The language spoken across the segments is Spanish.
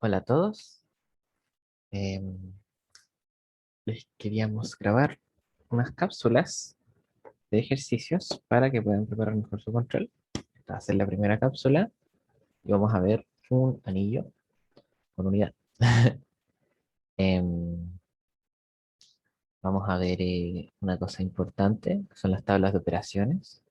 Hola a todos. Em, Les queríamos grabar unas cápsulas de ejercicios para que puedan preparar mejor su control. Esta va a ser la primera cápsula y vamos a ver un anillo con unidad. Em, Vamos a ver una cosa importante, que son las tablas de operaciones,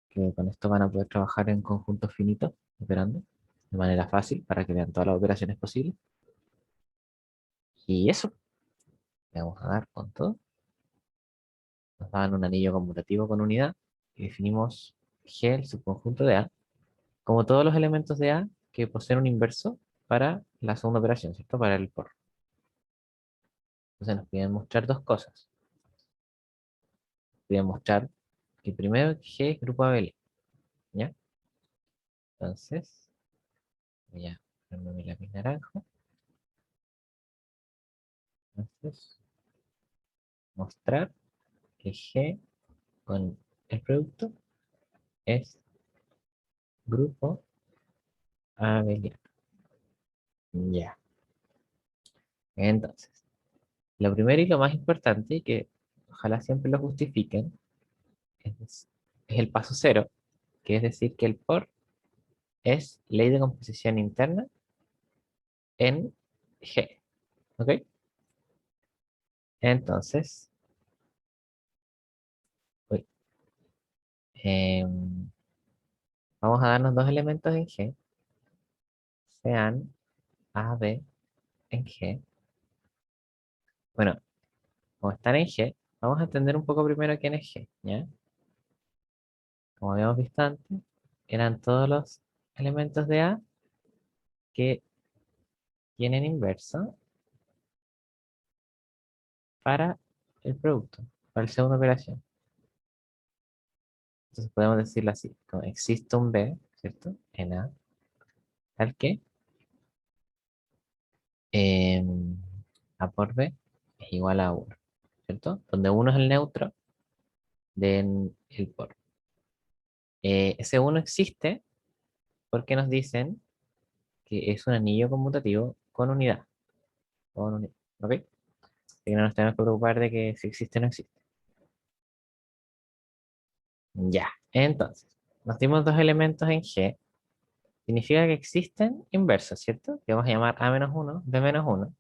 que con esto van a poder trabajar en conjuntos finitos, operando de manera fácil para que vean todas las operaciones posibles. Y eso, le vamos a dar con todo. Nos dan un anillo conmutativo con unidad y definimos G, el subconjunto de A, como todos los elementos de A que poseen un inverso para la segunda operación, ¿cierto? Para el por. Entonces nos piden mostrar dos cosas. Nos piden mostrar que primero G es grupo abeliano, ¿ya? Entonces, voy a ponerme mi lápiz naranja. Entonces, mostrar que G con el producto es grupo abeliano. Ya. Entonces, lo primero y lo más importante, y que ojalá siempre lo justifiquen, es el paso cero, que es decir que el por es ley de composición interna en G. ¿Ok? Entonces, uy, em, vamos a darnos dos elementos en G, sean A, B en G. Bueno, como están en G, vamos a entender un poco primero quién es G, ¿ya? Como habíamos visto antes, eran todos los elementos de A que tienen inverso para el producto, para la segunda operación. Entonces podemos decirlo así, como existe un B, ¿cierto? En A, tal que em, A por B es igual a uno, ¿cierto? Donde uno es el neutro del el por. Ese uno existe porque nos dicen que es un anillo conmutativo con unidad. Con unidad, ¿ok? Así que no nos tenemos que preocupar de que si existe o no existe. Ya, entonces, nos dimos dos elementos en G. Significa que existen inversos, ¿cierto? Que vamos a llamar A menos uno, B menos uno,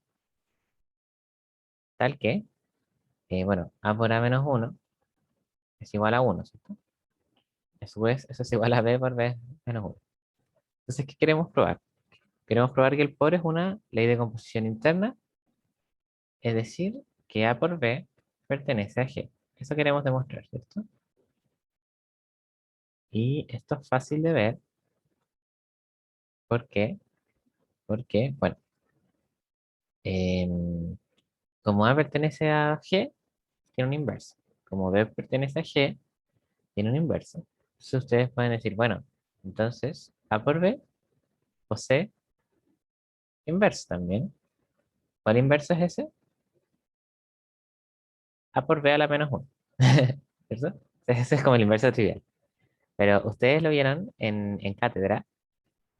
tal que, bueno, A por A menos uno es igual a uno, ¿cierto? A su vez, eso es igual a B por B menos uno. Entonces, ¿qué queremos probar? Queremos probar que el por es una ley de composición interna, es decir, que A por B pertenece a G. Eso queremos demostrar, ¿cierto? Y esto es fácil de ver. ¿Por qué? Porque, bueno, em, como A pertenece a G, tiene un inverso. Como B pertenece a G, tiene un inverso. Entonces ustedes pueden decir, bueno, entonces A por B posee inverso también. ¿Cuál inverso es ese? A por B a la menos uno. ¿Cierto? Ese es como el inverso trivial. Pero ustedes lo vieron en cátedra,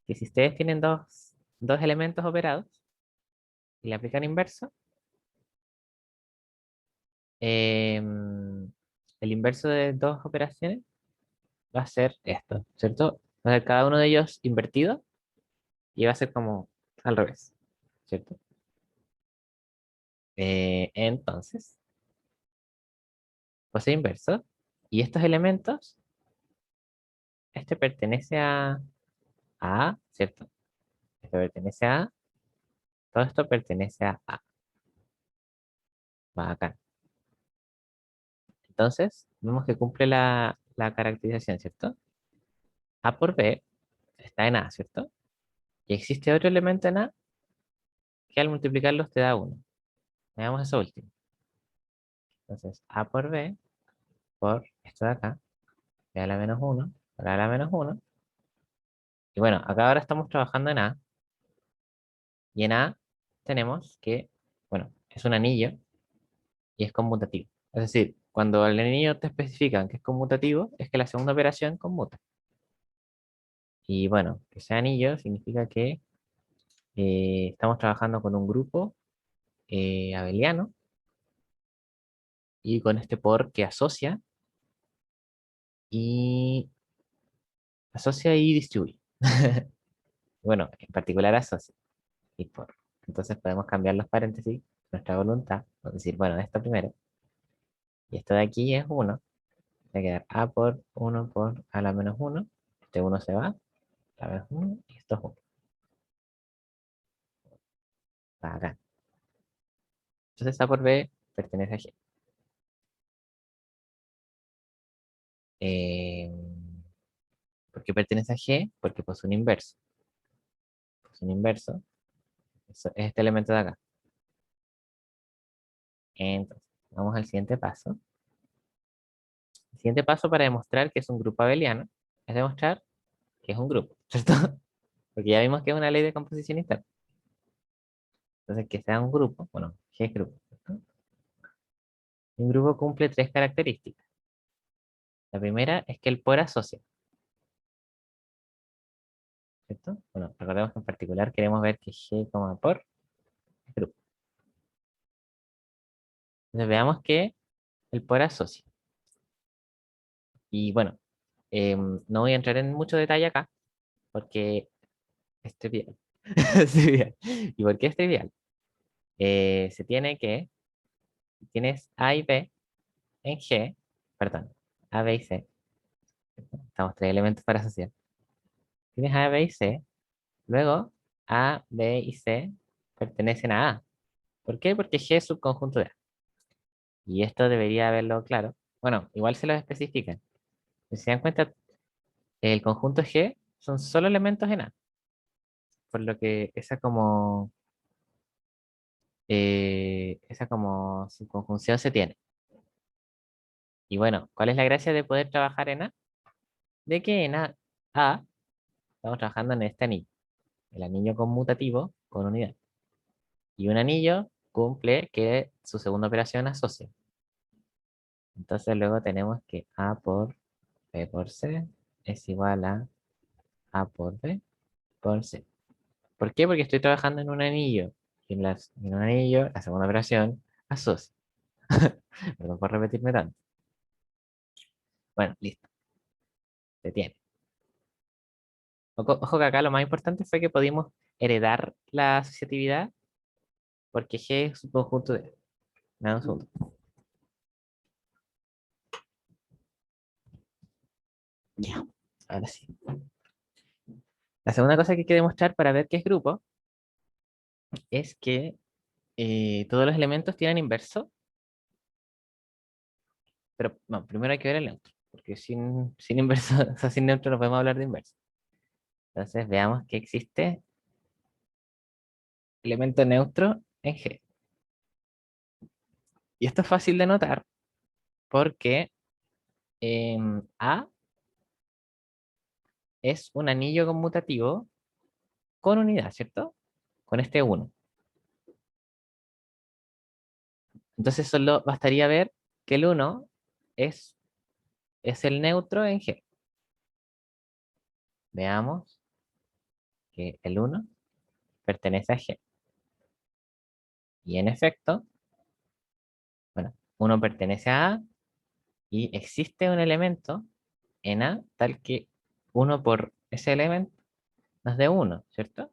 que si ustedes tienen dos elementos operados y le aplican inverso, el inverso de dos operaciones va a ser esto, ¿cierto? Va a ser cada uno de ellos invertido y va a ser como al revés, ¿cierto? Entonces, posee inverso y estos elementos, este pertenece a A, ¿cierto? Esto pertenece a A, todo esto pertenece a A, va acá. Entonces, vemos que cumple la caracterización, ¿cierto? A por B está en A, ¿cierto? Y existe otro elemento en A que al multiplicarlos te da 1. Veamos eso último. Entonces, A por B, por esto de acá, me da la menos uno, para la menos uno. Y bueno, acá ahora estamos trabajando en A. Y en A tenemos que, bueno, es un anillo y es conmutativo. Es decir, cuando el anillo te especifican que es conmutativo, es que la segunda operación conmuta. Y bueno, que sea anillo significa que Estamos trabajando con un grupo abeliano y con este por que y asocia y distribuye. Bueno, en particular asocia y por. Entonces podemos cambiar los paréntesis, nuestra voluntad, o decir, bueno, esto primero, y esto de aquí es 1, va a quedar a por 1 por a la menos 1, este 1 se va, a la menos 1, y esto es 1. Acá. Entonces a por b pertenece a G. Eh, ¿Por qué pertenece a G? Porque posee un inverso. Posee un inverso, es este elemento de acá. Entonces, vamos al siguiente paso. El siguiente paso para demostrar que es un grupo abeliano es demostrar que es un grupo, ¿cierto? Porque ya vimos que es una ley de composición interna. Entonces, que sea un grupo, bueno, G es grupo, ¿cierto? Un grupo cumple tres características. La primera es que el por asocia, ¿cierto? Bueno, recordemos que en particular queremos ver que G, por es grupo. Entonces, veamos que el por asocia. Y bueno, no voy a entrar en mucho detalle acá, porque es trivial. Es trivial. ¿Y por qué es trivial? Se tiene que, tienes A y B en G, perdón, A, B y C, estamos tres elementos para asociar. Tienes A, B y C, luego A, B y C pertenecen a A. ¿Por qué? Porque G es subconjunto de A. Y esto debería haberlo claro. Bueno, igual se lo especifican. Si se dan cuenta, el conjunto G son solo elementos en A, por lo que esa como subconjunción se tiene. Y bueno, ¿cuál es la gracia de poder trabajar en A? De que en A estamos trabajando en este anillo, el anillo conmutativo con unidad. Y un anillo cumple que su segunda operación asocia. Entonces luego tenemos que A por B por C es igual a por B por C. ¿Por qué? Porque estoy trabajando en un anillo. Y en un anillo, la segunda operación asocia. Perdón por repetirme tanto. Bueno, listo. Se tiene. Ojo que acá lo más importante fue que pudimos heredar la asociatividad porque G es un conjunto de... Nada, un segundo. Ya, ahora sí. La segunda cosa que hay que demostrar para ver qué es grupo es que todos los elementos tienen inverso, pero no, primero hay que ver el neutro, porque sin inverso, o sea, sin neutro no podemos hablar de inverso. Entonces veamos que existe elemento neutro en G. Y esto es fácil de notar porque A es un anillo conmutativo con unidad, ¿cierto? Con este uno. Entonces solo bastaría ver que el uno es, es el neutro en G. Veamos que el uno pertenece a G. Y en efecto, bueno, uno pertenece a A y existe un elemento en A tal que uno por ese elemento nos dé uno, ¿cierto?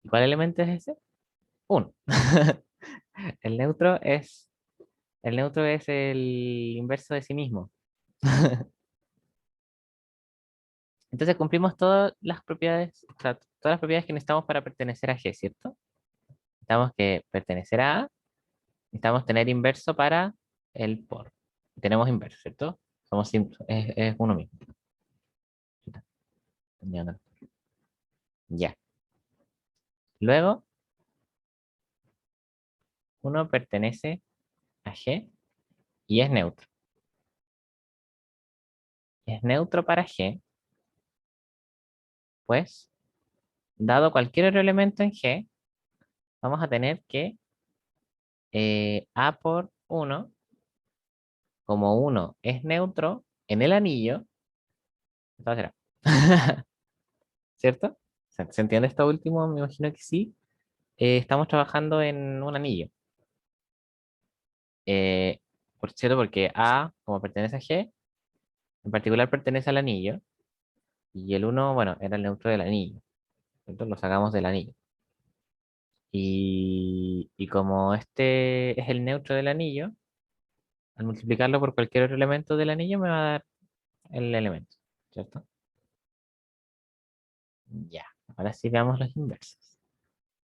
¿Y cuál elemento es ese? Uno. El neutro es, el neutro es el inverso de sí mismo. Entonces cumplimos todas las propiedades, o sea, todas las propiedades que necesitamos para pertenecer a G, ¿cierto? Necesitamos que pertenecer a A, necesitamos tener inverso para el por. Tenemos inverso, ¿cierto? Es uno mismo. Ya. Ya. Luego, uno pertenece a G y es neutro. Es neutro para G, pues, dado cualquier otro elemento en G, vamos a tener que A por uno, como uno es neutro en el anillo, entonces será. ¿Cierto? ¿Se entiende esto último? Me imagino que sí. Estamos trabajando en un anillo. Eh, por cierto, porque A, como pertenece a G, en particular pertenece al anillo, y el uno bueno, era el neutro del anillo. Entonces lo sacamos del anillo. Y como este es el neutro del anillo, al multiplicarlo por cualquier otro elemento del anillo me va a dar el elemento, ¿cierto? Ya, ahora sí veamos los inversos.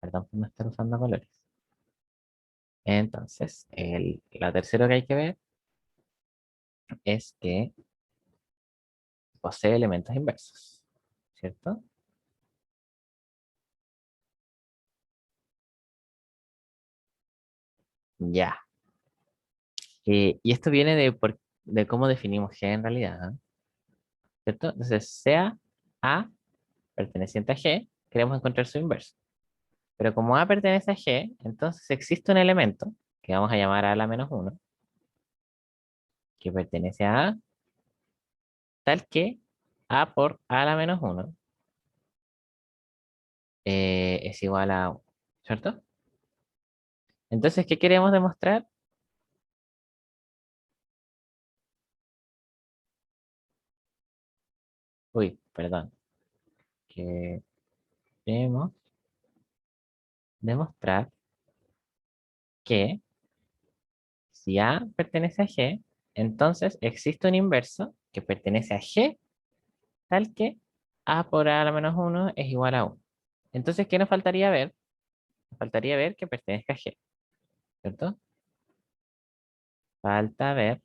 Perdón por no estar usando colores. Entonces, la tercera que hay que ver es que posee elementos inversos, ¿cierto? Ya. Y esto viene de cómo definimos G en realidad, ¿eh? ¿Cierto? Entonces, sea A perteneciente a G, queremos encontrar su inverso. Pero como A pertenece a G, entonces existe un elemento que vamos a llamar A a la menos uno que pertenece a A, tal que A por A a la menos uno es igual a 1, ¿cierto? Entonces, ¿qué queremos demostrar? Uy, perdón. Queremos demostrar que si A pertenece a G, entonces existe un inverso que pertenece a G, tal que A por A a la menos uno es igual a 1. Entonces, ¿qué nos faltaría ver? Nos faltaría ver que pertenezca a G, ¿cierto? Falta ver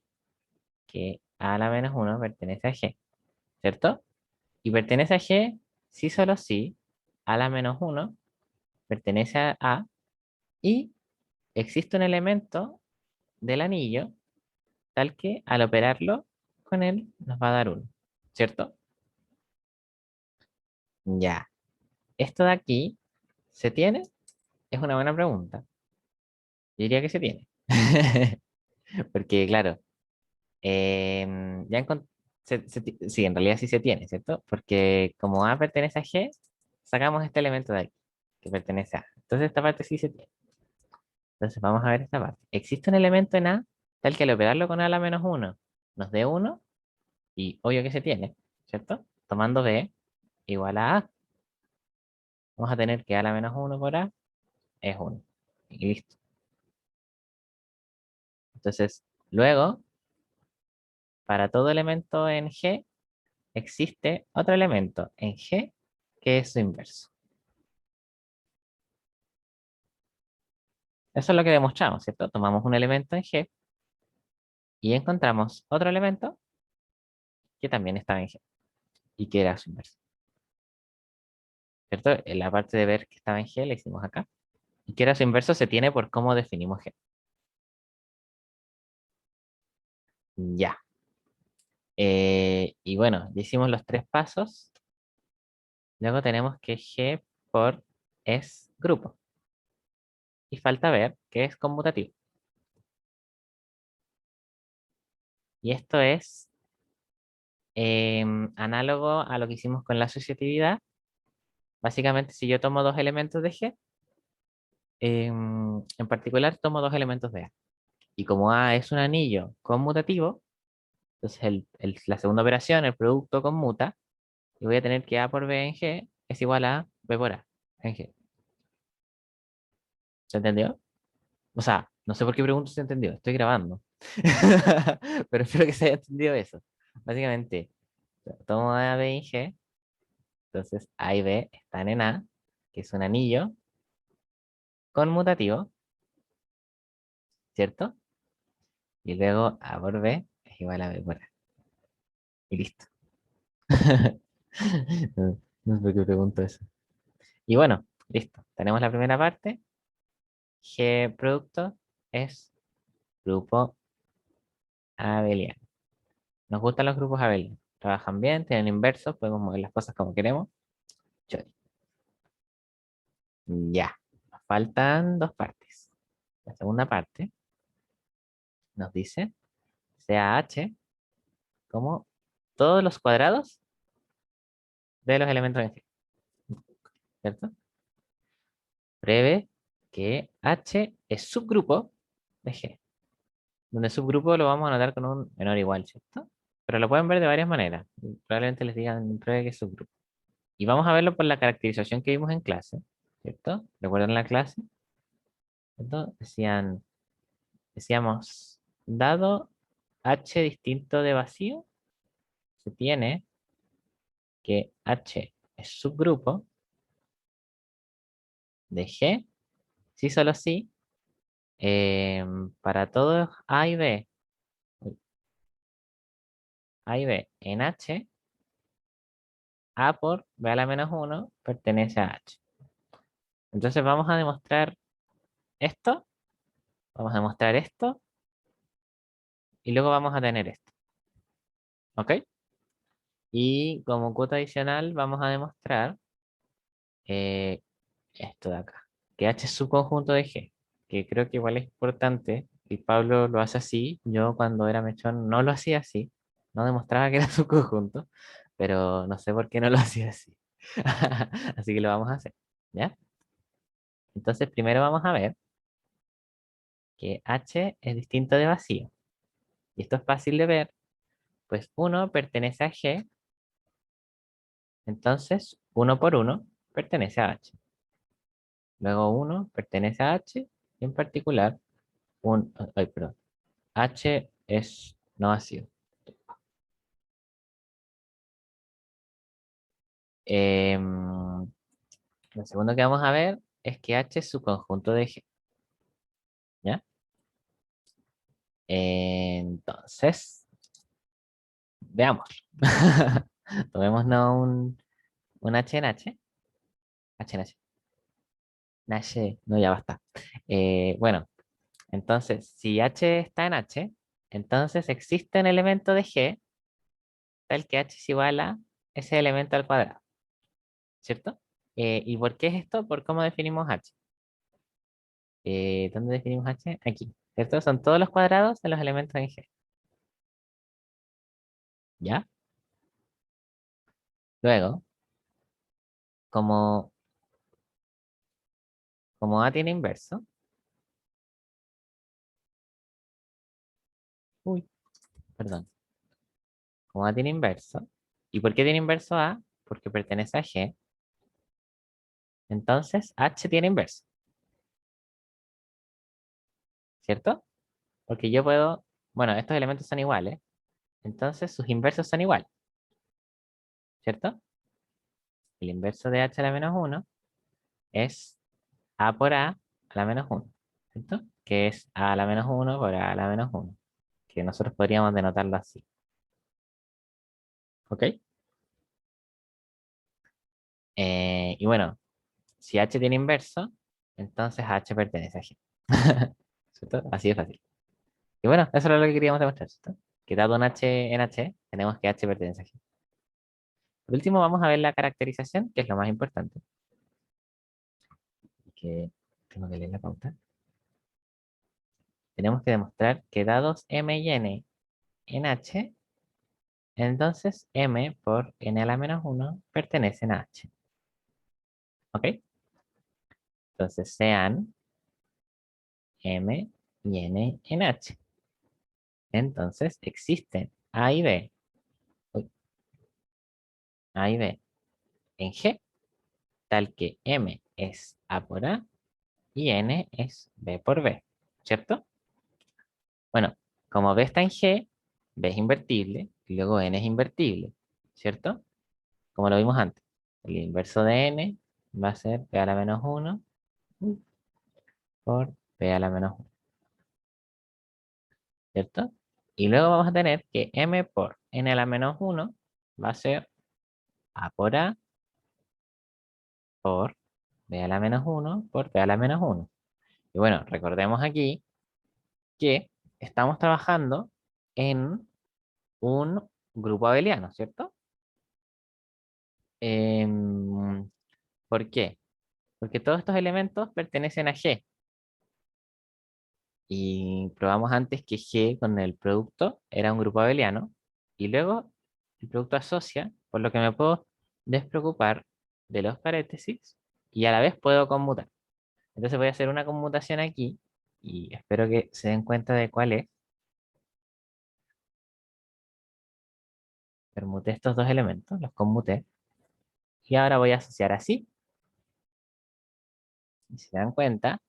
que A a la menos uno pertenece a G, ¿cierto? Y pertenece a G si solo si A a la menos uno pertenece a A y existe un elemento del anillo tal que al operarlo con él nos va a dar uno, ¿cierto? Ya. Esto de aquí, ¿se tiene? Es una buena pregunta. Yo diría que se tiene. Porque, claro, ya sí, en realidad sí se tiene, ¿cierto? Porque como A pertenece a G, sacamos este elemento de aquí, que pertenece a A. Entonces esta parte sí se tiene. Entonces vamos a ver esta parte. Existe un elemento en A tal que al operarlo con A a la menos uno nos dé uno y obvio que se tiene, ¿cierto? Tomando B igual a A. Vamos a tener que A a la menos uno por A es uno. Y listo. Entonces, luego, para todo elemento en G, existe otro elemento en G que es su inverso. Eso es lo que demostramos, ¿cierto? Tomamos un elemento en G y encontramos otro elemento que también estaba en G y que era su inverso, ¿cierto? En la parte de ver que estaba en G la hicimos acá. Y que era su inverso se tiene por cómo definimos G. Ya. Y bueno, ya hicimos los tres pasos. Luego tenemos que G por es grupo. Y falta ver qué es conmutativo. Y esto es análogo a lo que hicimos con la asociatividad. Básicamente, si yo tomo dos elementos de G, en particular tomo dos elementos de A. Y como A es un anillo conmutativo, entonces la segunda operación, el producto conmuta, y voy a tener que A por B en G es igual a B por A en G. ¿Se entendió? O sea, no sé por qué pregunto si se entendió, estoy grabando. Pero espero que se haya entendido eso. Básicamente, tomo A, B y G, entonces A y B están en A, que es un anillo conmutativo, ¿cierto? Y luego A por B es igual a B por A. Y listo. No, no sé por qué pregunto eso. Y bueno, listo. Tenemos la primera parte. G producto es grupo abeliano. Nos gustan los grupos abelianos. Trabajan bien, tienen inversos, podemos mover las cosas como queremos. Chori. Ya. Nos faltan dos partes. La segunda parte nos dice sea H como todos los cuadrados de los elementos en G. ¿cierto? Pruebe que H es subgrupo de G, donde subgrupo lo vamos a anotar con un menor o igual, ¿cierto? Pero lo pueden ver de varias maneras. Probablemente les digan pruebe que es subgrupo. Y vamos a verlo por la caracterización que vimos en clase, ¿cierto? ¿Recuerdan la clase? ¿Cierto? Decíamos, dado H distinto de vacío, se tiene que H es subgrupo de G, sí, solo sí, para todos A y B en H, A por B a la menos uno pertenece a H. Entonces vamos a demostrar esto, vamos a demostrar esto, y luego vamos a tener esto, ¿ok? Y como cuota adicional vamos a demostrar eh, esto de acá, que H es subconjunto de G, que creo que igual es importante, y Pablo lo hace así, yo cuando era mechón no lo hacía así, no demostraba que era subconjunto, pero no sé por qué no lo hacía así. Así que lo vamos a hacer, ¿ya? Entonces primero vamos a ver que H es distinto de vacío, y esto es fácil de ver, pues uno pertenece a G, entonces uno por uno pertenece a H. Luego uno pertenece a H, y en particular, perdón, H es no vacío. Lo segundo que vamos a ver es que H es su conjunto de G, ¿ya? Entonces, veamos. Tomémonos un H en H. H en H. H, no, ya basta. Bueno, entonces, si H está en H, entonces existe un elemento de G tal que H es igual a ese elemento al cuadrado, ¿cierto? ¿Y por qué es esto? Por cómo definimos H. ¿Dónde definimos H? Aquí, ¿cierto? Son todos los cuadrados de los elementos en G, ¿ya? Luego, como, como A tiene inverso, uy, perdón, como A tiene inverso, ¿y por qué tiene inverso A? Porque pertenece a G, entonces H tiene inverso, ¿cierto? Porque yo puedo, bueno, estos elementos son iguales, entonces sus inversos son iguales, ¿cierto? El inverso de H a la menos uno es A por A la menos uno, ¿cierto? Que es A a la menos uno por A a la menos uno, que nosotros podríamos denotarlo así, ¿ok? Y bueno, si H tiene inverso, entonces H pertenece a G. ¿Cierto? Así de fácil. Y bueno, eso era lo que queríamos demostrar, ¿cierto? Que dado un H en H, tenemos que H pertenece a G. Por último, vamos a ver la caracterización, que es lo más importante. Que tengo que leer la pauta. Tenemos que demostrar que dados M y N en H, entonces M por N a la menos uno pertenecen a H. ¿Ok? Entonces sean M y N en H. Entonces existen A y B, uy, A y B en G, tal que M es A por A y N es B por B, ¿cierto? Bueno, como B está en G, B es invertible y luego N es invertible, ¿cierto? Como lo vimos antes. El inverso de N va a ser B a la menos uno por B a la menos uno, ¿cierto? Y luego vamos a tener que M por N a la menos uno va a ser A por A por B a la menos uno por B a la menos uno. Y bueno, recordemos aquí que estamos trabajando en un grupo abeliano, ¿cierto? Em, ¿Por qué? Porque todos estos elementos pertenecen a G. Y probamos antes que G con el producto era un grupo abeliano. Y luego el producto asocia, por lo que me puedo despreocupar de los paréntesis. y a la vez puedo conmutar. Entonces voy a hacer una conmutación aquí y espero que se den cuenta de cuál es. Permuté estos dos elementos, los conmuté. Y ahora voy a asociar así. Y si se dan cuenta,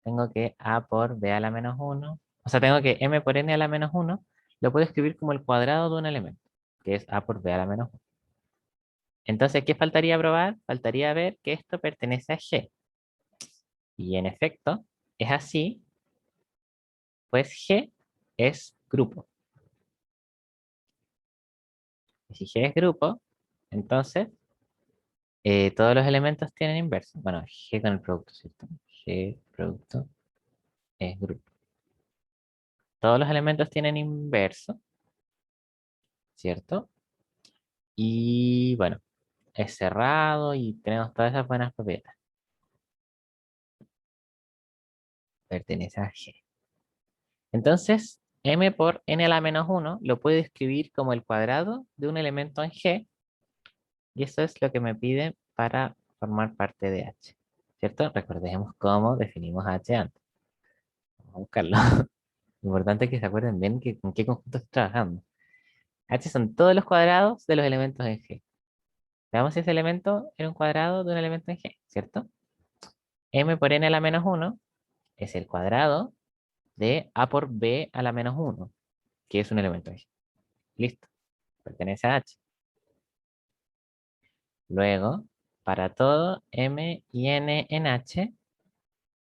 tengo que A por B a la menos uno. O sea, tengo que M por N a la menos uno. Lo puedo escribir como el cuadrado de un elemento, que es A por B a la menos uno. Entonces, ¿qué faltaría probar? Faltaría ver que esto pertenece a G. Y en efecto, es así, pues G es grupo. Y si G es grupo, entonces todos los elementos tienen inverso. Bueno, G con el producto, ¿cierto? G producto es grupo. Todos los elementos tienen inverso, ¿cierto? Y bueno, es cerrado y tenemos todas esas buenas propiedades. Pertenece a G. Entonces, M por N a la menos uno lo puedo escribir como el cuadrado de un elemento en G. Y eso es lo que me pide para formar parte de H. ¿Cierto? Recordemos cómo definimos H antes. Vamos a buscarlo. Lo importante es que se acuerden bien con qué conjunto estoy trabajando. H son todos los cuadrados de los elementos en G. Veamos si ese elemento era un cuadrado de un elemento en G, ¿cierto? M por N a la menos uno es el cuadrado de A por B a la menos uno, que es un elemento en G. Listo. Pertenece a H. Luego, para todo M y N en H,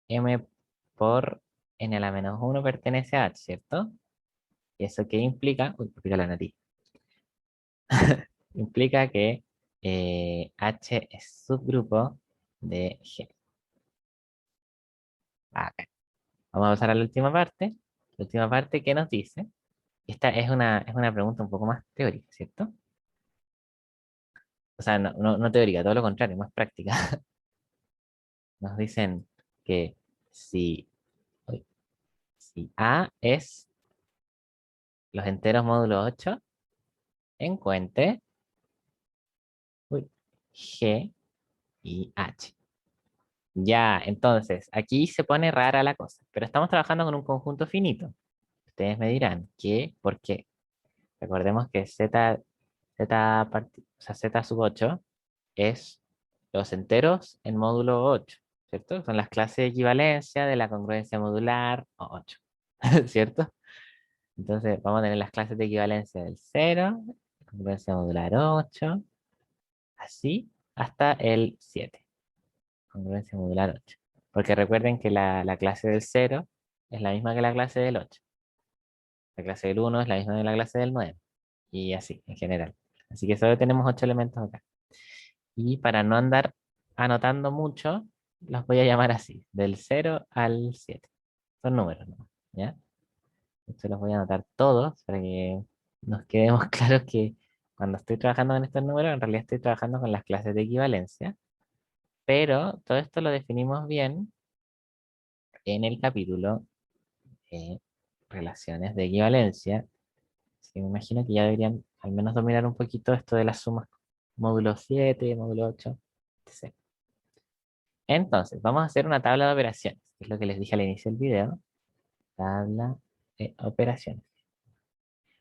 M por N a la menos uno pertenece a H, ¿cierto? ¿Y eso qué implica? Uy, me pica la nariz. Implica que H es subgrupo de G. Acá. Vamos a pasar a la última parte. La última parte que nos dice. Esta es una pregunta un poco más teórica, ¿cierto? O sea, no teórica, todo lo contrario, más práctica. Nos dicen que si, uy, si A es los enteros módulo 8, encuentre uy, G y H. Ya, entonces, aquí se pone rara la cosa, pero estamos trabajando con un conjunto finito. Ustedes me dirán, ¿qué? ¿Por qué? Recordemos que o sea, Z sub 8 es los enteros en módulo 8, ¿cierto? Son las clases de equivalencia de la congruencia modular o 8, ¿cierto? Entonces, vamos a tener las clases de equivalencia del 0, congruencia modular 8, así, hasta el 7. Congruencia modular 8. Porque recuerden que la clase del 0 es la misma que la clase del 8. La clase del 1 es la misma que la clase del 9. Y así, en general. Así que solo tenemos 8 elementos acá. Y para no andar anotando mucho, los voy a llamar así, del 0 al 7. Son números, ¿no? ¿Ya? Esto los voy a anotar todos para que nos quedemos claros que cuando estoy trabajando con estos números, en realidad estoy trabajando con las clases de equivalencia. Pero todo esto lo definimos bien en el capítulo de relaciones de equivalencia. Así que me imagino que ya deberían al menos dominar un poquito esto de las sumas módulo 7, módulo 8, etc. Entonces, vamos a hacer una tabla de operaciones, que es lo que les dije al inicio del video. Tabla de operaciones.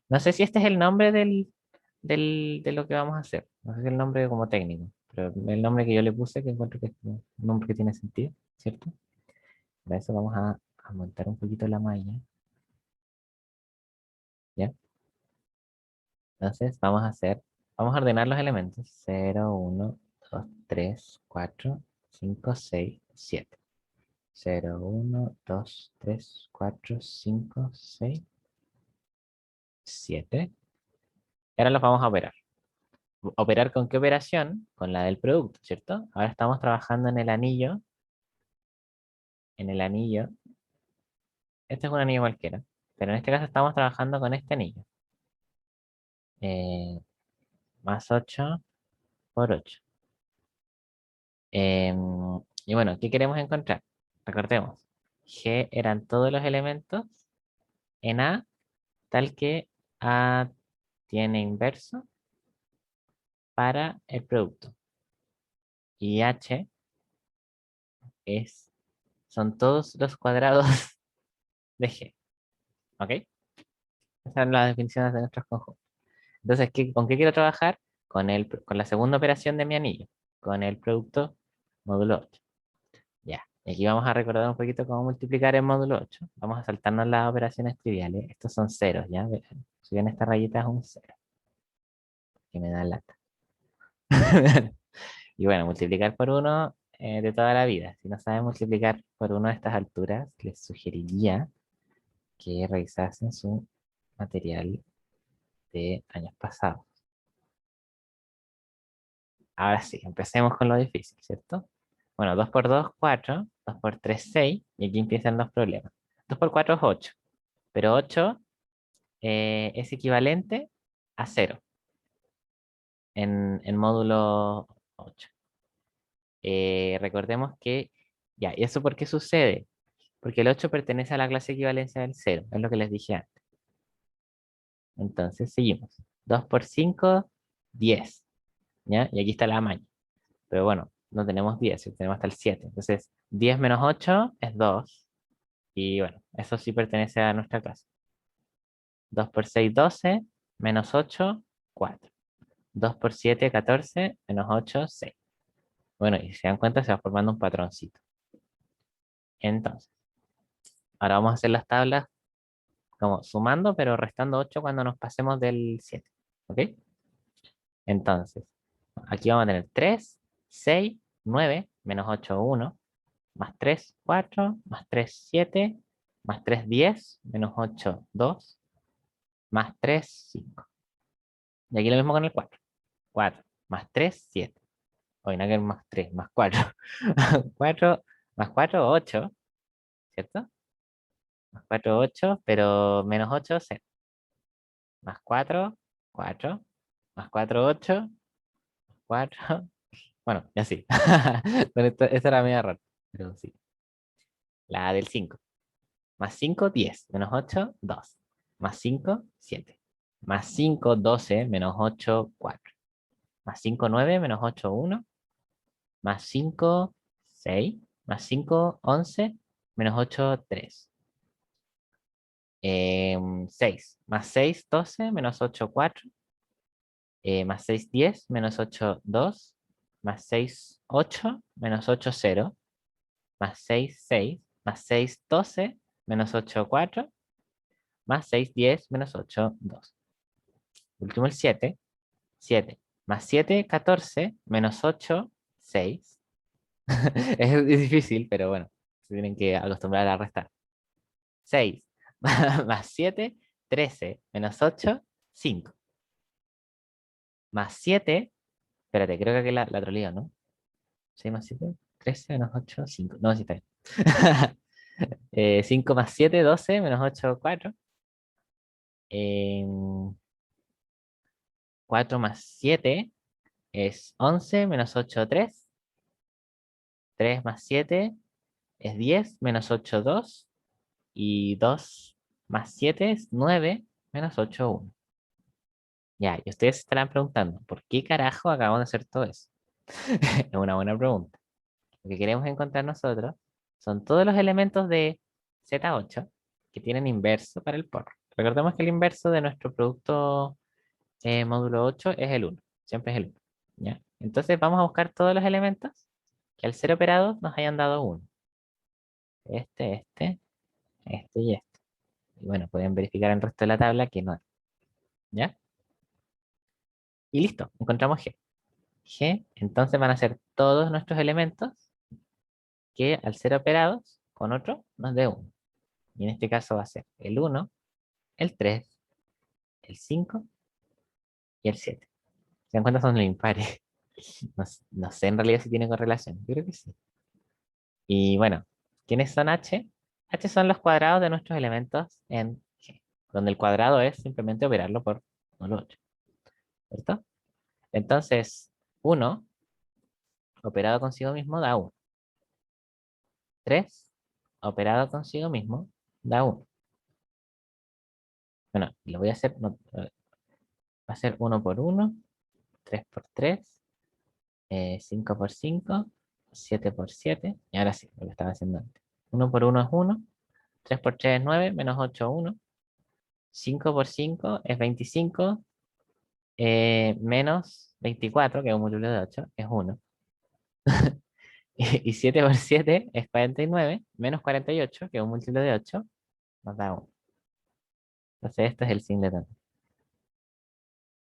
No sé si este es el nombre de lo que vamos a hacer. No sé si es el nombre como técnico, pero el nombre que yo le puse, que encuentro que es un nombre que tiene sentido, ¿cierto? Para eso vamos a montar un poquito la malla. ¿Ya? Entonces vamos a ordenar los elementos. 0, 1, 2, 3, 4, 5, 6, 7. 0, 1, 2, 3, 4, 5, 6, 7. Ahora los vamos a operar. ¿Operar con qué operación? Con la del producto, ¿cierto? Ahora estamos trabajando en el anillo. En el anillo. Este es un anillo cualquiera. Pero en este caso estamos trabajando con este anillo. Eh, más 8 por 8. Em, y bueno, ¿qué queremos encontrar? Recordemos, G eran todos los elementos en A, tal que A tiene inverso para el producto. y h son todos los cuadrados de g. ¿Ok? Esas son las definiciones de nuestros conjuntos. Entonces, ¿con qué quiero trabajar? Con la segunda operación de mi anillo, con el producto módulo 8. Ya, y aquí vamos a recordar un poquito cómo multiplicar en módulo 8. Vamos a saltarnos las operaciones triviales. Estos son ceros, ¿ya? Si ven esta rayita es un cero, que me da lata. Y bueno, multiplicar por uno de toda la vida. Si no saben multiplicar por uno a estas alturas, les sugeriría que revisasen su material de años pasados. Ahora sí, empecemos con lo difícil, ¿cierto? Bueno, 2 por 2, 4. 2 por 3, 6. Y aquí empiezan los problemas. 2 por 4 es 8. Pero 8 es equivalente a 0 en módulo 8. Recordemos que, ya, ¿y eso por qué sucede? Porque el 8 pertenece a la clase equivalencia del 0, es lo que les dije antes. Entonces, seguimos. 2 por 5, 10. ¿Ya? Y aquí está la maña. Pero bueno, no tenemos 10, tenemos hasta el 7. Entonces, 10 menos 8 es 2. Y bueno, eso sí pertenece a nuestra clase. 2 por 6, 12. Menos 8, 4. 2 por 7, 14. Menos 8, 6. Bueno, y si se dan cuenta, se va formando un patroncito. Entonces, ahora vamos a hacer las tablas como sumando, pero restando 8 cuando nos pasemos del 7. ¿Ok? Entonces, aquí vamos a tener 3, 6, 9, menos 8, 1, más 3, 4, más 3, 7, más 3, 10, menos 8, 2, más 3, 5. Y aquí lo mismo con el 4. 4, más 3, 7. Hoy no hay que más 3, más 4. 4, más 4, 8, ¿cierto? Más 4, 8, pero menos 8, 0. Más 4, 4. Más 4, 8. 4. Bueno, ya sí. Bueno, esta era media rara, pero sí. La del 5. Más 5, 10. Menos 8, 2. Más 5, 7. Más 5, 12. Menos 8, 4. Más 5, 9. Menos 8, 1. Más 5, 6. Más 5, 11. Menos 8, 3. 6. Más 6, 12. Menos 8, 4. Más 6, 10. Menos 8, 2. Más 6, 8. Menos 8, 0. Más 6, 6. Más 6, 12. Menos 8, 4. Más 6, 10. Menos 8, 2. Último el 7. 7. Más 7, 14. Menos 8, 6. Es difícil, pero bueno, se tienen que acostumbrar a restar. 6 más 7, 13. Menos 8, 5. Más 7, espérate, creo que aquí la troleo, ¿no? 6 más 7, 13 menos 8, 5. No, sí está bien. 5 más 7, 12. Menos 8, 4. 4 más 7 es 11. Menos 8, 3. 3 más 7 es 10. Menos 8, 2. Y 2 más 7 es 9. Menos 8, 1. Ya, y ustedes se estarán preguntando, ¿por qué carajo acabamos de hacer todo eso? Es una buena pregunta. Lo que queremos encontrar nosotros son todos los elementos de Z8 que tienen inverso para el por. Recordemos que el inverso de nuestro producto módulo 8 es el 1. Siempre es el 1. ¿Ya? Entonces vamos a buscar todos los elementos que al ser operados nos hayan dado 1. Este y este. Y bueno, pueden verificar el resto de la tabla que no. ¿Ya? Y listo, encontramos G. G, entonces van a ser todos nuestros elementos que al ser operados con otro nos dé 1. Y en este caso va a ser el 1, el 3, el 5 y el 7. ¿Se dan cuenta? Son los impares. No sé en realidad si tiene correlación. Yo creo que sí. Y bueno, ¿quiénes son H? H son los cuadrados de nuestros elementos en G, donde el cuadrado es simplemente operarlo por 8. ¿Cierto? Entonces, 1 operado consigo mismo da 1. 3 operado consigo mismo da 1. Bueno, lo voy a hacer, va a ser 1 por 1, 3 por 3, 5 por 5, 7 por 7, y ahora sí, lo que estaba haciendo antes. 1 por 1 es 1, 3 por 3 es 9, menos 8, 1. 5 por 5 es 25, menos 24, que es un múltiplo de 8, es 1. Y 7 por 7 es 49, menos 48, que es un múltiplo de 8, nos da 1. Entonces, esto es el singleton.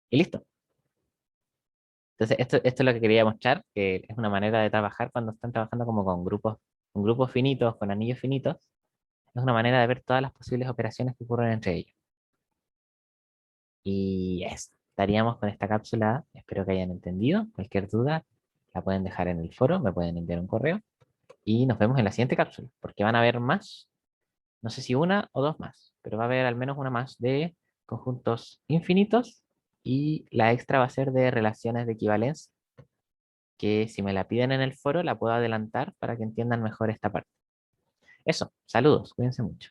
Y listo. Entonces, esto es lo que quería mostrar, que es una manera de trabajar cuando están trabajando como con grupos finitos, con anillos finitos. Es una manera de ver todas las posibles operaciones que ocurren entre ellos. Y eso, estaríamos con esta cápsula. Espero que hayan entendido. Cualquier duda la pueden dejar en el foro, me pueden enviar un correo. Y nos vemos en la siguiente cápsula, porque van a haber más, no sé si una o dos más, pero va a haber al menos una más de conjuntos infinitos. Y la extra va a ser de relaciones de equivalencia, que si me la piden en el foro la puedo adelantar para que entiendan mejor esta parte. Eso, saludos, cuídense mucho.